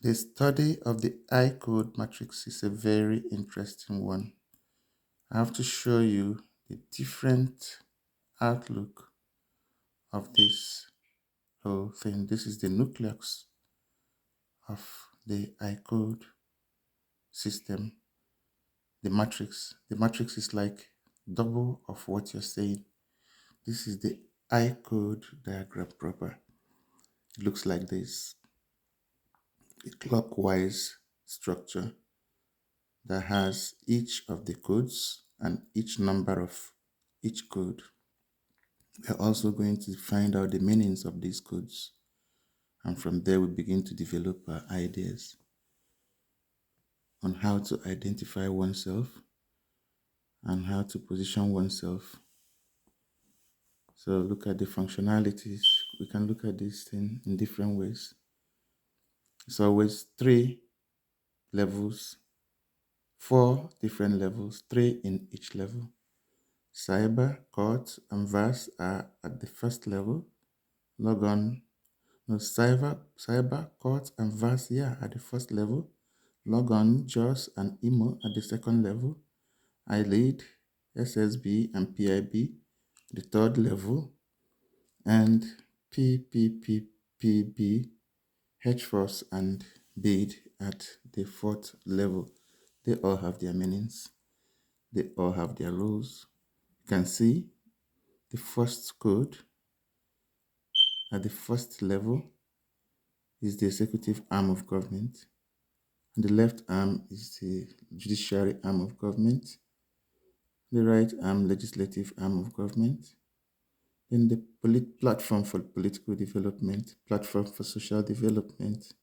The study of the I code matrix is a very interesting one. I have to show you the different outlook of this whole thing. This is the nucleus of the I code system, the matrix. The matrix is like double of what you're saying. This is the I code diagram proper. It looks like this, a clockwise structure that has each of the codes and each number of each code. We're also going to find out the meanings of these codes, and from there we begin to develop our ideas on how to identify oneself and how to position oneself. So look at the functionalities. We can look at this thing in different ways. It's always three levels, four different levels, three in each level. Cyber, Court, and VAS are at the first level. Logon, no, cyber, Court, and VAS, yeah, at the first level. Logon, JOS, and IMO at the second level. iLead, SSB, and PIB, the third level. And PPPPB, HFOS, and BID at the fourth level. They all have their meanings. They all have their rules. You can see the first code at the first level is the executive arm of government, and the left arm is the judiciary arm of government, the right arm legislative arm of government, then the platform for political development, platform for social development,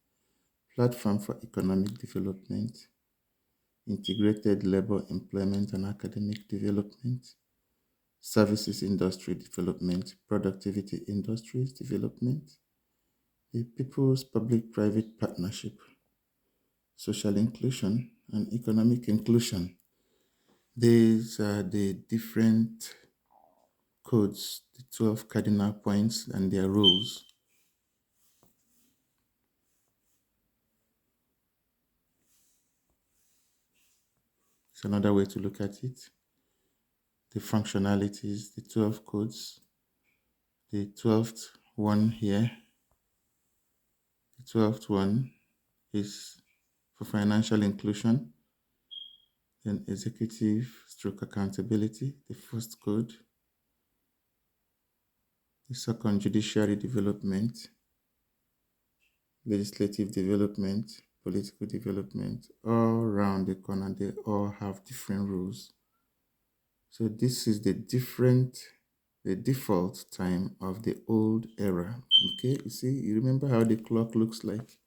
platform for economic development, integrated labor employment and academic development, services industry development, productivity industries development, the people's public-private partnership, social inclusion, and economic inclusion. These are the different codes, the 12 cardinal points and their rules. It's another way to look at it. The functionalities, the 12 codes, the 12th one here. The 12th one is for financial inclusion, then executive stroke accountability, the first code. The second, judiciary development, legislative development, political development, all around the corner. They all have different rules. So this is the default time of the old era. Okay, you see, you remember how the clock looks like?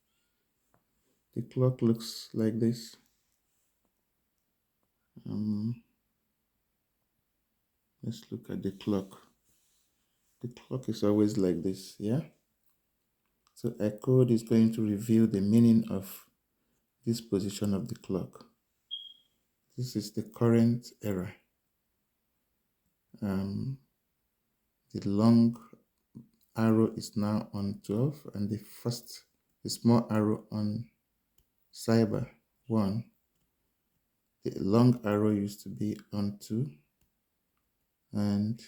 The clock looks like this. Let's look at the clock. The clock is always like this, yeah? So a code is going to reveal the meaning of this position of the clock. This is the current era. The long arrow is now on 12, and the small arrow on cyber 1. The long arrow used to be on 2, and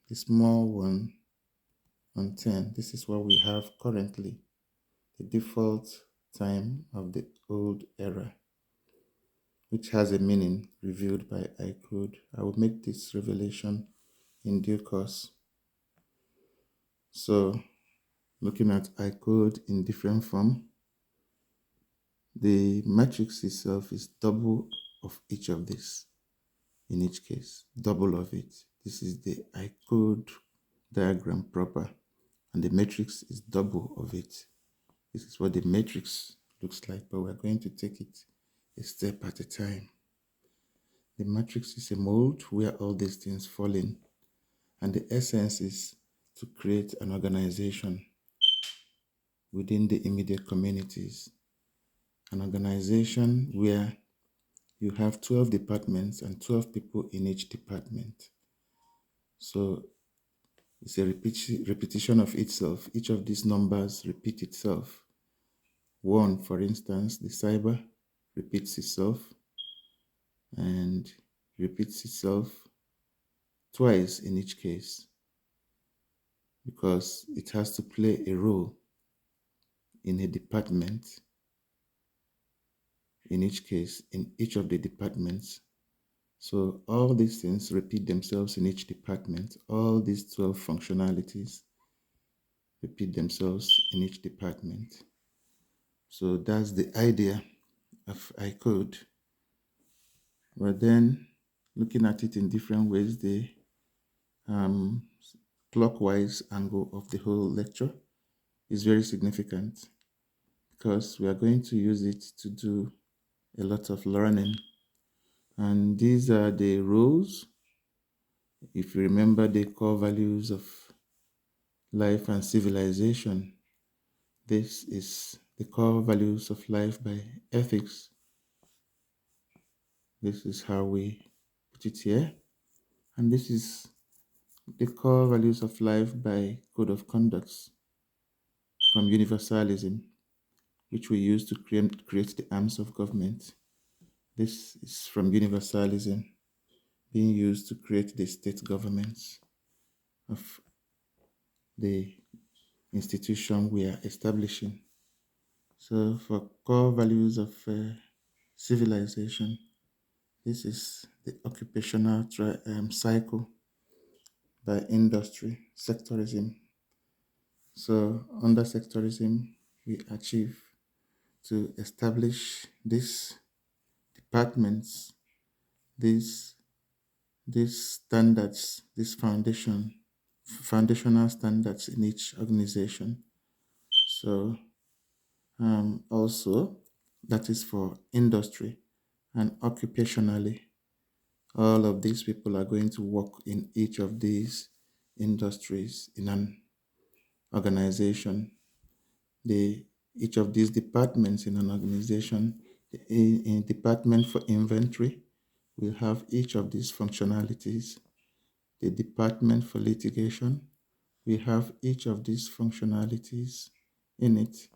the small one on 10. This is what we have currently, the default time of the old era, which has a meaning revealed by iCode. I will make this revelation in due course. So, looking at iCode in different form, the matrix itself is double of each of these. In each case, double of it. This is the iCode diagram proper, and the matrix is double of it. This is what the matrix looks like, but we're going to take it a step at a time. The matrix is a mold where all these things fall in, and the essence is to create an organization within the immediate communities, an organization where you have 12 departments and 12 people in each department. So it's a repetition of itself. Each of these numbers repeat itself. 1, for instance, the cyber repeats itself and repeats itself twice in each case because it has to play a role in a department, in each case, in each of the departments. So all these things repeat themselves in each department. All these 12 functionalities repeat themselves in each department. So that's the idea of iCode. But then looking at it in different ways, the um, clockwise angle of the whole lecture is very significant because we are going to use it to do a lot of learning. And these are the rules. If you remember the core values of life and civilization, this is the core values of life by ethics. This is how we put it here. And this is the core values of life by code of conducts from universalism, which we use to create the arms of government. This is from universalism being used to create the state governments of the institution we are establishing. So for core values of civilization, this is the occupational cycle by industry, sectorism. So under sectorism, we achieve to establish these departments, these standards, these foundational standards in each organization. So also that is for industry and occupationally. All of these people are going to work in each of these industries in an organization. The each of these departments in an organization, in department for inventory, will have each of these functionalities. The department for litigation, we have each of these functionalities in it.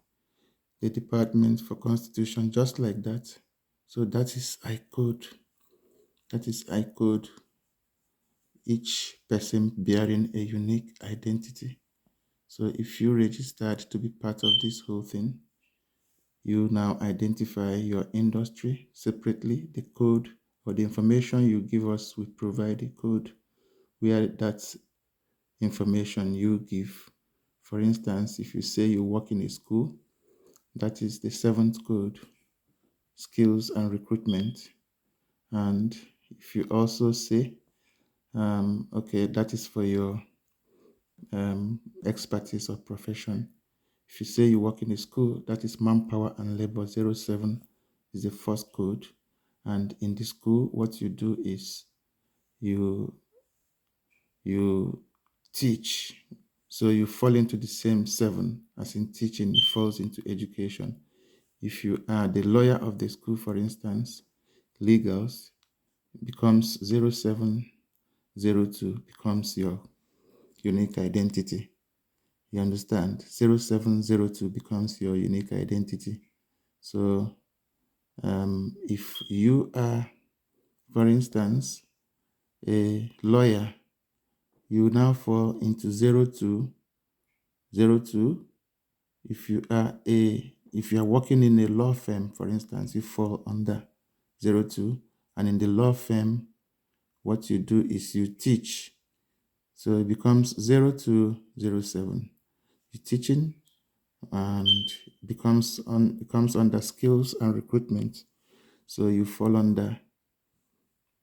The department for constitution, just like that. So that is iCode. That is iCode, each person bearing a unique identity. So if you registered to be part of this whole thing, you now identify your industry separately. The code or the information you give us will provide a code where that information you give. For instance, if you say you work in a school, that is the 7th code, skills and recruitment. And if you also say, okay, that is for your expertise or profession. If you say you work in a school, that is manpower and labor. 07 is the first code. And in the school, what you do is you teach. So you fall into the same 7 as in teaching, it falls into education. If you are the lawyer of the school, for instance, legals becomes 0702 becomes your unique identity. You understand? 0702 becomes your unique identity. So if you are, for instance, a lawyer, you now fall into 0202. If you are working in a law firm, for instance, you fall under 02. And in the law firm, what you do is you teach. So it becomes 0207. You're teaching and becomes under skills and recruitment. So you fall under,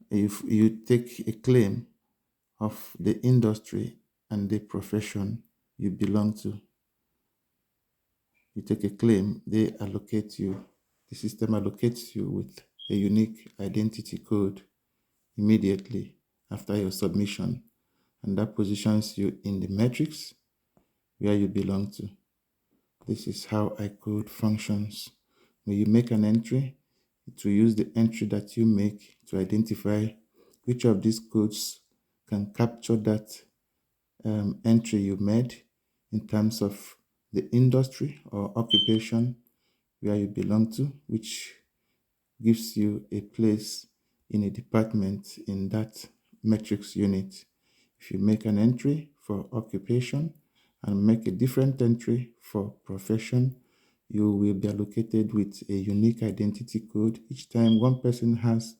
if you take a claim of the industry and the profession you belong to. You take a claim, they allocate you, the system allocates you with a unique identity code immediately after your submission, and that positions you in the matrix where you belong to. This is how iCode functions. When you make an entry, it will use the entry that you make to identify which of these codes can capture that entry you made in terms of the industry or occupation where you belong to, which gives you a place in a department in that metrics unit. If you make an entry for occupation and make a different entry for profession, you will be allocated with a unique identity code. Each time one person has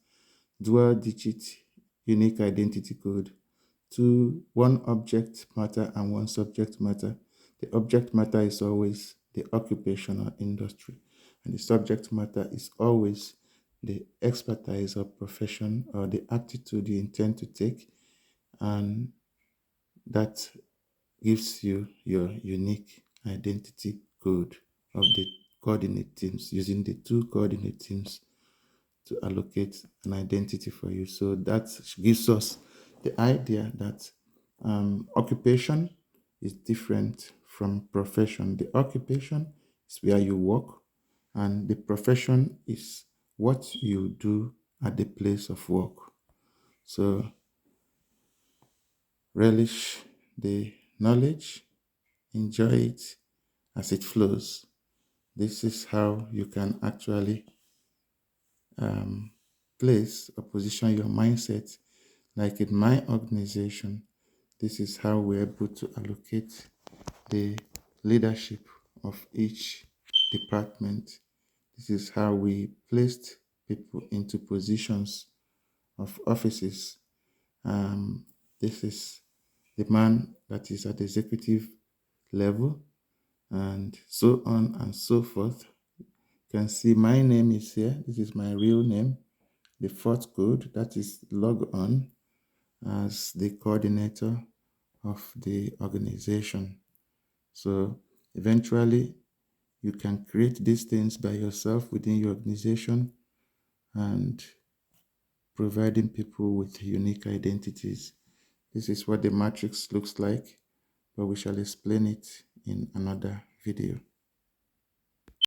dual digit unique identity code to one object matter and one subject matter. The object matter is always the occupational industry, and the subject matter is always the expertise or profession or the aptitude you intend to take, and that gives you your unique identity code of the coordinate teams using the two coordinate teams to allocate an identity for you. So that gives us the idea that occupation is different from profession. The occupation is where you work, and the profession is what you do at the place of work. So relish the knowledge, enjoy it as it flows. This is how you can actually um, place or position your mindset. Like in my organization, this is how we're able to allocate the leadership of each department. This is how we placed people into positions of offices. This is the man that is at the executive level, and so on and so forth. You can see my name is here. This is my real name. The fourth code, that is log on as the coordinator of the organization. So eventually you can create these things by yourself within your organization and providing people with unique identities. This is what the matrix looks like, but we shall explain it in another video.